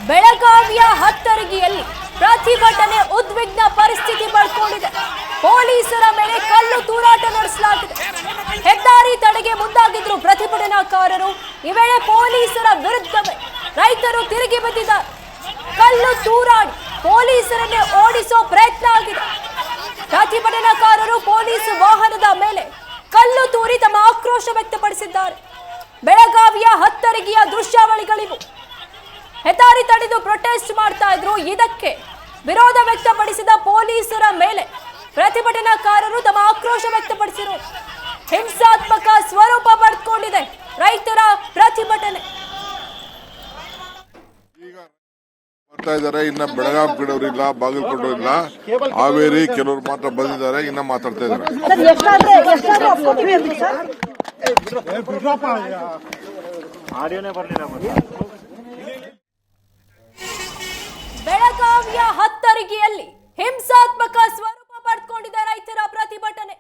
ಬೆಳಗಾವಿಯ ಹತ್ತರಗಿಯಲ್ಲಿ ಪ್ರತಿಭಟನೆ ಉದ್ವಿಗ್ನ ಪರಿಸ್ಥಿತಿ ಪಡ್ಕೊಂಡಿದೆ. ಪೊಲೀಸರ ಮೇಲೆ ಕಲ್ಲು ತೂರಾಟ ನಡೆಸಲಾಗಿದೆ. ಹೆದ್ದಾರಿ ತಡೆಗೆ ಮುಂದಾಗಿದ್ರು ಪ್ರತಿಭಟನಾಕಾರರು. ಈ ವೇಳೆ ಪೊಲೀಸರ ವಿರುದ್ಧವೇ ರೈತರು ತಿರುಗಿ ಬಿದ್ದಿದ್ದಾರೆ. ಕಲ್ಲು ತೂರಾಡಿ ಪೊಲೀಸರನ್ನೇ ಓಡಿಸೋ ಪ್ರಯತ್ನ ಆಗಿದೆ. ಪ್ರತಿಭಟನಾಕಾರರು ಪೊಲೀಸ್ ವಾಹನದ ಮೇಲೆ ಕಲ್ಲು ತೂರಿ ತಮ್ಮ ಆಕ್ರೋಶ ವ್ಯಕ್ತಪಡಿಸಿದ್ದಾರೆ. ಬೆಳಗಾವಿಯ ಹತ್ತರಗಿಯ ದೃಶ್ಯಾವಳಿಗಳಿವು. ಹೆದ್ದಾರಿ ತಡೆದು ಪ್ರೊಟೆಸ್ಟ್ ಮಾಡ್ತಾ ಇದ್ರು. ಇದಕ್ಕೆ ವಿರೋಧ ವ್ಯಕ್ತಪಡಿಸಿದ ಪೊಲೀಸರ ಮೇಲೆ ಪ್ರತಿಭಟನಾಕಾರರು ತಮ್ಮ ಆಕ್ರೋಶ ವ್ಯಕ್ತಪಡಿಸಿದರು. ಹಿಂಸಾತ್ಮಕ ಸ್ವರೂಪ ಪಡೆದುಕೊಂಡಿದೆ ರೈತರ ಪ್ರತಿಭಟನೆ. ಬರ್ತಾ ಇದ್ದಾರೆ. ಇನ್ನ ಬೆಳಗಾವಿ ಕಡೆಯವರು ಇಲ್ಲ, ಬಾಗಲಕೋಟೆ ಇಲ್ಲ, ಹಾವೇರಿ ಕೆಲವರು ಮಾತ್ರ ಬಂದಿದ್ದಾರೆ. ಇನ್ನ ಮಾತಾಡ್ತಾ ಇದ್ದಾರೆ. ಬೆಳಗಾವಿಯ ಹತ್ತರಗಿಯಲ್ಲಿ ಹಿಂಸಾತ್ಮಕ ಸ್ವರೂಪ ಪಡೆದುಕೊಂಡಿದೆ ರೈತರ ಪ್ರತಿಭಟನೆ.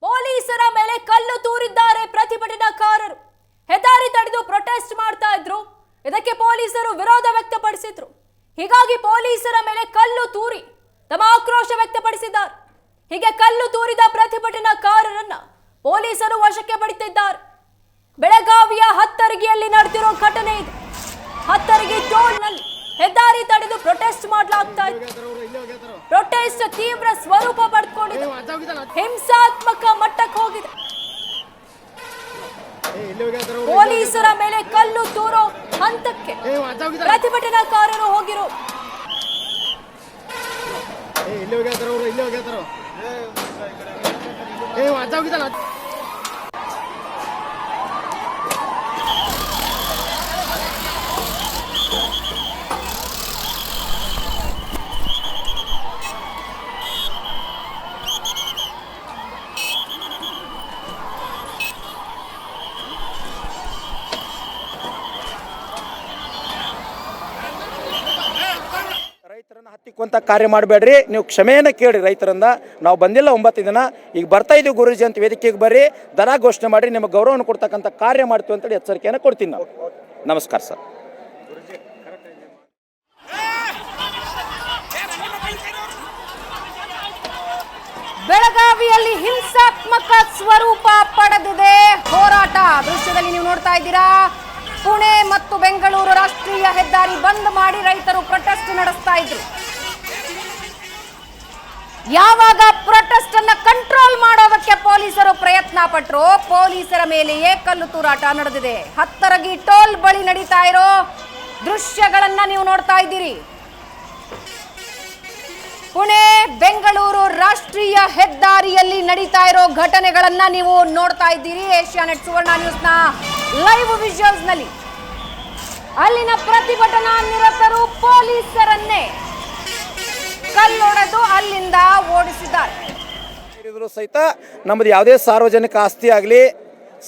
ಪೊಲೀಸರ ಮೇಲೆ ಕಲ್ಲು ತೂರಿದ್ದಾರೆ ಪ್ರತಿಭಟನಾಕಾರರು. ಹೆದ್ದಾರಿ ತಡೆದು ಪ್ರೊಟೆಸ್ಟ್ ಮಾಡ್ತಾ ಇದ್ರು. ಇದಕ್ಕೆ ಪೊಲೀಸರು ವಿರೋಧ ವ್ಯಕ್ತಪಡಿಸಿದ್ರು. ಹೀಗಾಗಿ ಪೊಲೀಸರ ಮೇಲೆ ಕಲ್ಲು ತೂರಿ ತಮ್ಮ ಆಕ್ರೋಶ ವ್ಯಕ್ತಪಡಿಸಿದ್ದಾರೆ. ಹೀಗೆ ಕಲ್ಲು ತೂರಿದ ಪ್ರತಿಭಟನಾಕಾರರನ್ನ ಪೊಲೀಸರು ವಶಕ್ಕೆ ಪಡೆದಿದ್ದಾರೆ. ಬೆಳಗಾವಿಯ ಹತ್ತರಗಿಯಲ್ಲಿ ನಡೆದಿರೋ ಘಟನೆ ಇದು. ಹತ್ತರಗಿ ಟೋಲ್ನಲ್ಲಿ ಹೆದ್ದಾರಿ ತಡೆದು ಪ್ರೊಟೆಸ್ಟ್ ಮಾಡಲಾಗ್ತಾ ಇದೆ. ಪ್ರೊಟೆಸ್ಟ್ ತೀವ್ರ ಸ್ವರೂಪ ಪಡೆದುಕೊಂಡಿದೆ. ಹಿಂಸಾತ್ಮಕ ಮಟ್ಟಕ್ಕೆ ಹೋಗಿದೆ. ಪೊಲೀಸರ ಮೇಲೆ ಕಲ್ಲು ತೂರೋ ಹಂತಕ್ಕೆ ಪ್ರತಿಭಟನಾಕಾರರು ಹೋಗಿರೋ. ರೈತರನ್ನ ಹತ್ತಿಕ್ಕುವಂತ ಕಾರ್ಯ ಮಾಡಬೇಡ್ರಿ. ನೀವು ಕ್ಷಮೆಯನ್ನು ಕೇಳಿ ರೈತರಿಂದ. ನಾವು ಬಂದಿಲ್ಲ 9 ದಿನ, ಈಗ ಬರ್ತಾ ಇದೀವಿ ಗುರುಜಿ ಅಂತ ವೇದಿಕೆಗೆ ಬರ್ರಿ, ದರ ಘೋಷಣೆ ಮಾಡಿ ನಿಮಗೆ ಗೌರವವನ್ನು ಕೊಡ್ತಕ್ಕಂಥ ಕಾರ್ಯ ಮಾಡ್ತೀವಿ ಅಂತೇಳಿ ಎಚ್ಚರಿಕೆಯನ್ನು ಕೊಡ್ತೀನಿ ನಾವು. ನಮಸ್ಕಾರ ಸರ್. ಬೆಳಗಾವಿಯಲ್ಲಿ ಹಿಂಸಾತ್ಮಕ ಸ್ವರೂಪ ಪಡೆದಿದೆ ಹೋರಾಟ. ದೃಶ್ಯದಲ್ಲಿ ನೀವು ನೋಡ್ತಾ ಇದ್ದೀರಾ. ಪುಣೆ ಮತ್ತು ಬೆಂಗಳೂರು ರಾಷ್ಟ್ರೀಯ ಹೆದ್ದಾರಿ ಬಂದ್ ಮಾಡಿ ರೈತರು ಪ್ರೊಟೆಸ್ಟ್ ನಡೆಸ್ತಾ ಇದ್ರು. ಯಾವಾಗ ಪ್ರೊಟೆಸ್ಟ್ ಅನ್ನ ಕಂಟ್ರೋಲ್ ಮಾಡೋದಕ್ಕೆ ಪೊಲೀಸರು ಪ್ರಯತ್ನ ಪಟ್ಟರು, ಪೊಲೀಸರ ಮೇಲೆಯೇ ಕಲ್ಲು ತೂರಾಟ ನಡೆದಿದೆ. ಹತ್ತರಗಿ ಟೋಲ್ ಬಳಿ ನಡೀತಾ ಇರೋ ದೃಶ್ಯಗಳನ್ನ ನೀವು ನೋಡ್ತಾ ಇದ್ದೀರಿ. ಪುಣೆ ಬೆಂಗಳೂರು ರಾಷ್ಟ್ರೀಯ ಹೆದ್ದಾರಿಯಲ್ಲಿ ನಡೀತಾ ಇರೋ ಘಟನೆಗಳನ್ನ ನೀವು ನೋಡ್ತಾ ಇದ್ದೀರಿ. ಏಷ್ಯಾನೆಟ್ ಸುವರ್ಣ ನ್ಯೂಸ್ನ ಲೈವ್ ವಿಜುವಲ್ಸ್ ನಲ್ಲಿ ಅಲ್ಲಿನ ಪ್ರತಿಭಟನಾ ನಿರತರು ಪೊಲೀಸರನ್ನೇ ಕಲ್ಲೊಡೆದು ಅಲ್ಲಿಂದ ಓಡಿಸಿದ್ದಾರೆ. ಸಹಿತ ನಮ್ಮದು ಯಾವುದೇ ಸಾರ್ವಜನಿಕ ಆಸ್ತಿ ಆಗಲಿ,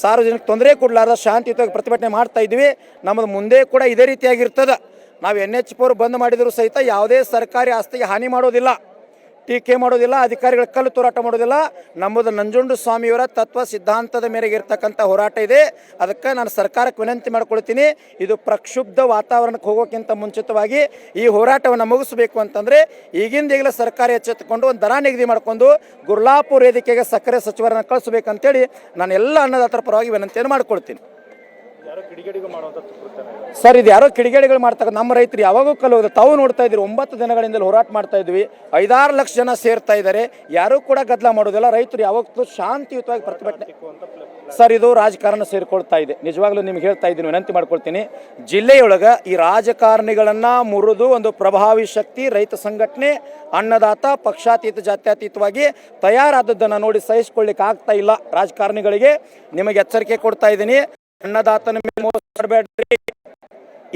ಸಾರ್ವಜನಿಕ ತೊಂದರೆ ಕೊಡಲಾರ್ದ ಶಾಂತಿಯುತವಾಗಿ ಪ್ರತಿಭಟನೆ ಮಾಡ್ತಾ ಇದ್ವಿ. ನಮ್ಮದು ಮುಂದೆ ಕೂಡ ಇದೇ ರೀತಿಯಾಗಿರ್ತದೆ. ನಾವು NH4 ಬಂದ್ ಮಾಡಿದರೂ ಸಹಿತ ಯಾವುದೇ ಸರ್ಕಾರಿ ಆಸ್ತಿಗೆ ಹಾನಿ ಮಾಡೋದಿಲ್ಲ, ಟೀಕೆ ಮಾಡೋದಿಲ್ಲ, ಅಧಿಕಾರಿಗಳ ಕಲ್ಲು ತೂರಾಟ ಮಾಡೋದಿಲ್ಲ. ನಮ್ಮದು ನಂಜುಂಡ ಸ್ವಾಮಿಯವರ ತತ್ವ ಸಿದ್ಧಾಂತದ ಮೇರೆಗೆ ಇರ್ತಕ್ಕಂಥ ಹೋರಾಟ ಇದೆ. ಅದಕ್ಕೆ ನಾನು ಸರ್ಕಾರಕ್ಕೆ ವಿನಂತಿ ಮಾಡ್ಕೊಳ್ತೀನಿ, ಇದು ಪ್ರಕ್ಷುಬ್ಧ ವಾತಾವರಣಕ್ಕೆ ಹೋಗೋಕ್ಕಿಂತ ಮುಂಚಿತವಾಗಿ ಈ ಹೋರಾಟವನ್ನು ಮುಗಿಸಬೇಕು ಅಂತಂದರೆ ಈಗಿಂದೀಗಲೇ ಸರ್ಕಾರ ಎಚ್ಚೆತ್ತುಕೊಂಡು ಒಂದು ದರ ನಿಗದಿ ಮಾಡಿಕೊಂಡು ಗುರ್ಲಾಪುರ ವೇದಿಕೆಗೆ ಸಕ್ಕರೆ ಸಚಿವರನ್ನು ಕಳಿಸಬೇಕಂತೇಳಿ ನಾನು ಎಲ್ಲ ಅನ್ನದಾತರ ಪರವಾಗಿ ವಿನಂತಿಯನ್ನು ಮಾಡ್ಕೊಳ್ತೀನಿ. ಸರ್, ಇದು ಯಾರೋ ಕಿಡಿಗೇಡಿಗಳು ಮಾಡ್ತಾರೆ. ನಮ್ಮ ರೈತರು ಯಾವಾಗೂ ಕಲ್ಲೋದು ತಾವು ನೋಡ್ತಾ ಇದ್ದೀರಿ. 9 ದಿನಗಳಿಂದ ಹೋರಾಟ ಮಾಡ್ತಾ ಇದ್ವಿ. 5-6 ಲಕ್ಷ ಜನ ಸೇರ್ತಾ ಇದ್ದಾರೆ. ಯಾರೂ ಕೂಡ ಗದ್ದಲ ಮಾಡೋದಿಲ್ಲ. ರೈತರು ಯಾವತ್ತೂ ಶಾಂತಿಯುತವಾಗಿ ಪ್ರತಿಭಟನೆ. ಸರ್, ಇದು ರಾಜಕಾರಣ ಸೇರಿಕೊಳ್ತಾ ಇದೆ. ನಿಜವಾಗ್ಲೂ ನಿಮ್ಗೆ ಹೇಳ್ತಾ ಇದ್ದೀನಿ, ವಿನಂತಿ ಮಾಡ್ಕೊಳ್ತೀನಿ. ಜಿಲ್ಲೆಯೊಳಗೆ ಈ ರಾಜಕಾರಣಿಗಳನ್ನು ಮುರಿದು ಒಂದು ಪ್ರಭಾವಿ ಶಕ್ತಿ ರೈತ ಸಂಘಟನೆ, ಅನ್ನದಾತ, ಪಕ್ಷಾತೀತ ಜಾತ್ಯತೀತವಾಗಿ ತಯಾರಾದದ್ದನ್ನು ನೋಡಿ ಸಹಿಸಿಕೊಳ್ಳಿಕ್ಕೆ ಆಗ್ತಾ ಇಲ್ಲ ರಾಜಕಾರಣಿಗಳಿಗೆ. ನಿಮಗೆ ಎಚ್ಚರಿಕೆ ಕೊಡ್ತಾ ಇದ್ದೀನಿ, ಅನ್ನದಾತನ ಮೇಲೆ ಮೋಸ ಮಾಡಬೇಡ್ರಿ,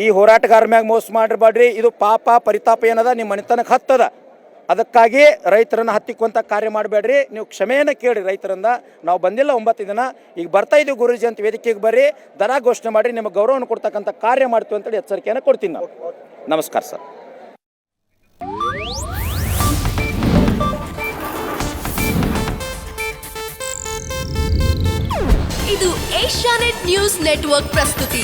ಈ ಹೋರಾಟಗಾರ ಮ್ಯಾಗ ಮೋಸ ಮಾಡಬೇಡ್ರಿ. ಇದು ಪಾಪ ಪರಿತಾಪ ಏನದ ನಿಮ್ಮ ಮನೆತನಕ್ಕೆ ಹತ್ತದ. ಅದಕ್ಕಾಗಿ ರೈತರನ್ನು ಹತ್ತಿಕ್ಕುವಂಥ ಕಾರ್ಯ ಮಾಡಬೇಡ್ರಿ. ನೀವು ಕ್ಷಮೆಯನ್ನು ಕೇಳಿ ರೈತರಿಂದ. ನಾವು ಬಂದಿಲ್ಲ 9 ದಿನ, ಈಗ ಬರ್ತಾ ಇದೀವಿ ಗುರುಜಿ ಅಂತ ವೇದಿಕೆಗೆ ಬರ್ರಿ, ದರ ಘೋಷಣೆ ಮಾಡಿ ನಿಮಗೆ ಗೌರವವನ್ನು ಕೊಡ್ತಕ್ಕಂಥ ಕಾರ್ಯ ಮಾಡ್ತೀವಿ ಅಂತೇಳಿ ಎಚ್ಚರಿಕೆಯನ್ನು ಕೊಡ್ತೀನಿ ನಾವು. ನಮಸ್ಕಾರ ಸರ್. ಇದು ಏಷ್ಯಾನೆಟ್ ನ್ಯೂಸ್ ನೆಟ್ವರ್ಕ್ ಪ್ರಸ್ತುತಿ.